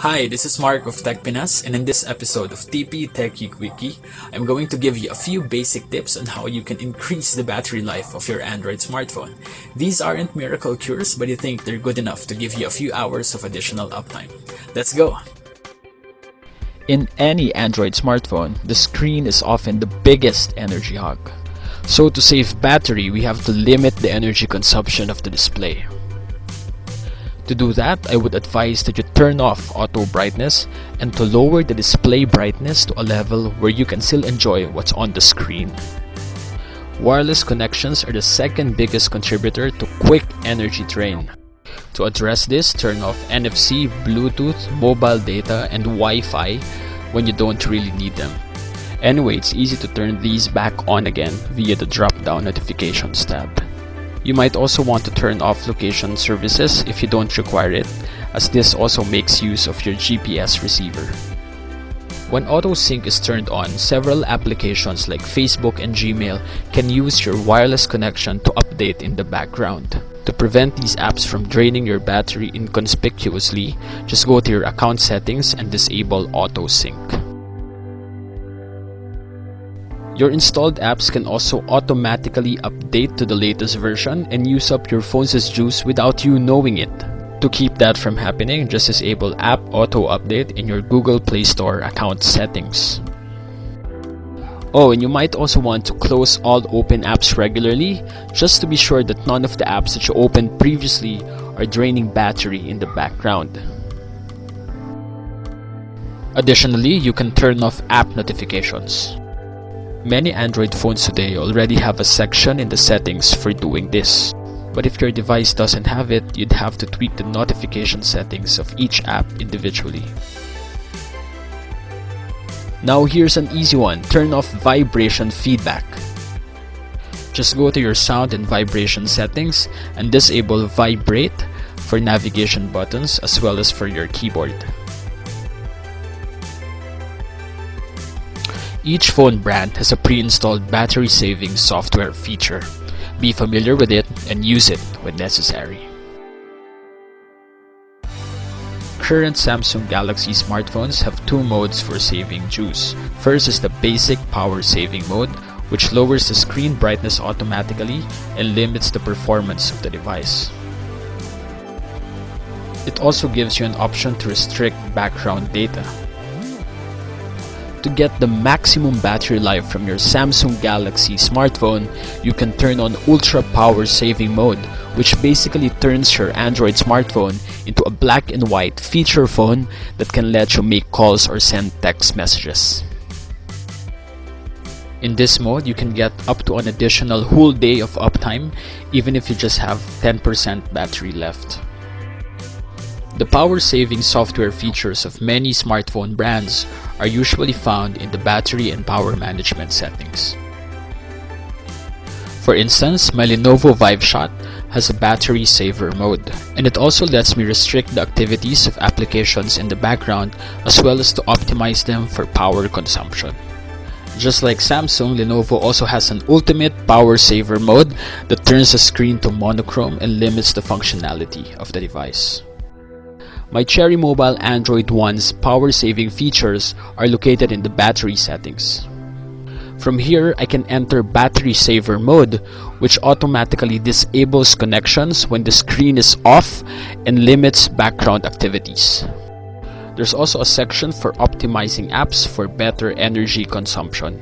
Hi, this is Mark of TechPinas, and in this episode of TPTQ Quicky, I'm going to give you a few basic tips on how you can increase the battery life of your Android smartphone. These aren't miracle cures, but I think they're good enough to give you a few hours of additional uptime. Let's go! In any Android smartphone, the screen is often the biggest energy hog. So to save battery, we have to limit the energy consumption of the display. To do that, I would advise that you turn off auto brightness and to lower the display brightness to a level where you can still enjoy what's on the screen. Wireless connections are the second biggest contributor to quick energy drain. To address this, turn off NFC, Bluetooth, mobile data, and Wi-Fi when you don't really need them. Anyway, it's easy to turn these back on again via the drop-down notifications tab. You might also want to turn off location services if you don't require it, as this also makes use of your GPS receiver. When auto sync is turned on, several applications like Facebook and Gmail can use your wireless connection to update in the background. To prevent these apps from draining your battery inconspicuously, just go to your account settings and disable auto sync. Your installed apps can also automatically update to the latest version and use up your phone's juice without you knowing it. To keep that from happening, just disable App Auto Update in your Google Play Store account settings. Oh, and you might also want to close all open apps regularly, just to be sure that none of the apps that you opened previously are draining battery in the background. Additionally, you can turn off app notifications. Many Android phones today already have a section in the settings for doing this. But if your device doesn't have it, you'd have to tweak the notification settings of each app individually. Now here's an easy one, turn off vibration feedback. Just go to your sound and vibration settings and disable vibrate for navigation buttons as well as for your keyboard. Each phone brand has a pre-installed battery-saving software feature. Be familiar with it and use it when necessary. Current Samsung Galaxy smartphones have two modes for saving juice. First is the basic power saving mode, which lowers the screen brightness automatically and limits the performance of the device. It also gives you an option to restrict background data. To get the maximum battery life from your Samsung Galaxy smartphone, you can turn on Ultra Power Saving Mode, which basically turns your Android smartphone into a black and white feature phone that can let you make calls or send text messages. In this mode, you can get up to an additional whole day of uptime, even if you just have 10% battery left. The power-saving software features of many smartphone brands are usually found in the battery and power management settings. For instance, my Lenovo ViveShot has a battery saver mode, and it also lets me restrict the activities of applications in the background as well as to optimize them for power consumption. Just like Samsung, Lenovo also has an ultimate power saver mode that turns the screen to monochrome and limits the functionality of the device. My Cherry Mobile Android One's power-saving features are located in the battery settings. From here, I can enter battery saver mode, which automatically disables connections when the screen is off and limits background activities. There's also a section for optimizing apps for better energy consumption.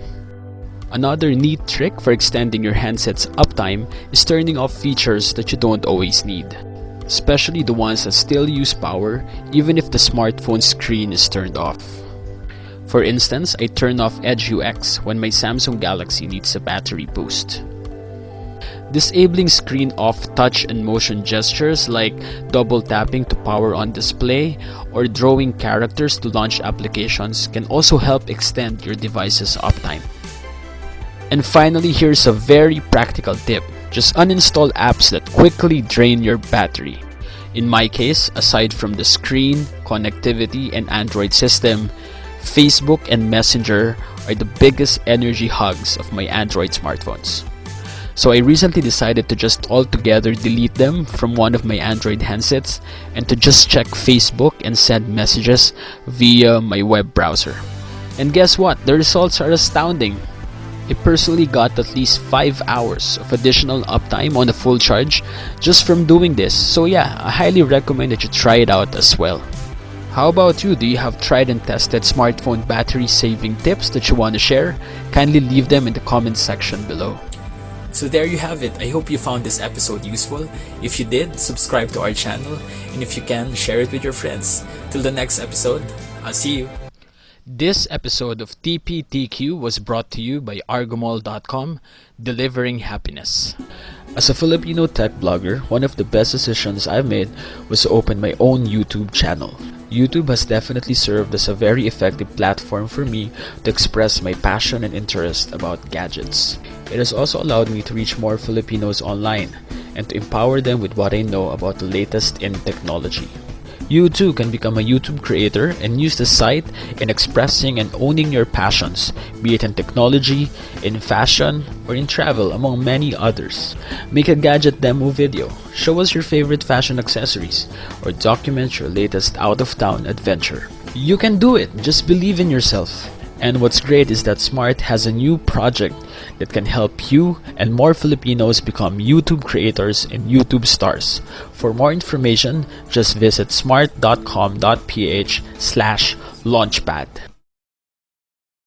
Another neat trick for extending your handset's uptime is turning off features that you don't always need, especially the ones that still use power even if the smartphone screen is turned off. For instance, I turn off Edge UX when my Samsung Galaxy needs a battery boost. Disabling screen off touch and motion gestures like double tapping to power on display or drawing characters to launch applications can also help extend your device's uptime. And finally, here's a very practical tip. Just uninstall apps that quickly drain your battery. In my case, aside from the screen, connectivity, and Android system, Facebook and Messenger are the biggest energy hogs of my Android smartphones. So I recently decided to just altogether delete them from one of my Android handsets and to just check Facebook and send messages via my web browser. And guess what? The results are astounding. I personally got at least 5 hours of additional uptime on a full charge just from doing this. So yeah, I highly recommend that you try it out as well. How about you? Do you have tried and tested smartphone battery saving tips that you want to share? Kindly leave them in the comment section below. So there you have it. I hope you found this episode useful. If you did, subscribe to our channel, and if you can, share it with your friends. Till the next episode, I'll see you. This episode of TPTQ was brought to you by Argomol.com, delivering happiness. As a Filipino tech blogger, one of the best decisions I've made was to open my own YouTube channel. YouTube has definitely served as a very effective platform for me to express my passion and interest about gadgets. It has also allowed me to reach more Filipinos online and to empower them with what I know about the latest in technology. You too can become a YouTube creator and use the site in expressing and owning your passions, be it in technology, in fashion, or in travel, among many others. Make a gadget demo video, show us your favorite fashion accessories, or document your latest out-of-town adventure. You can do it, just believe in yourself. And what's great is that Smart has a new project that can help you and more Filipinos become YouTube creators and YouTube stars. For more information, just visit smart.com.ph/launchpad.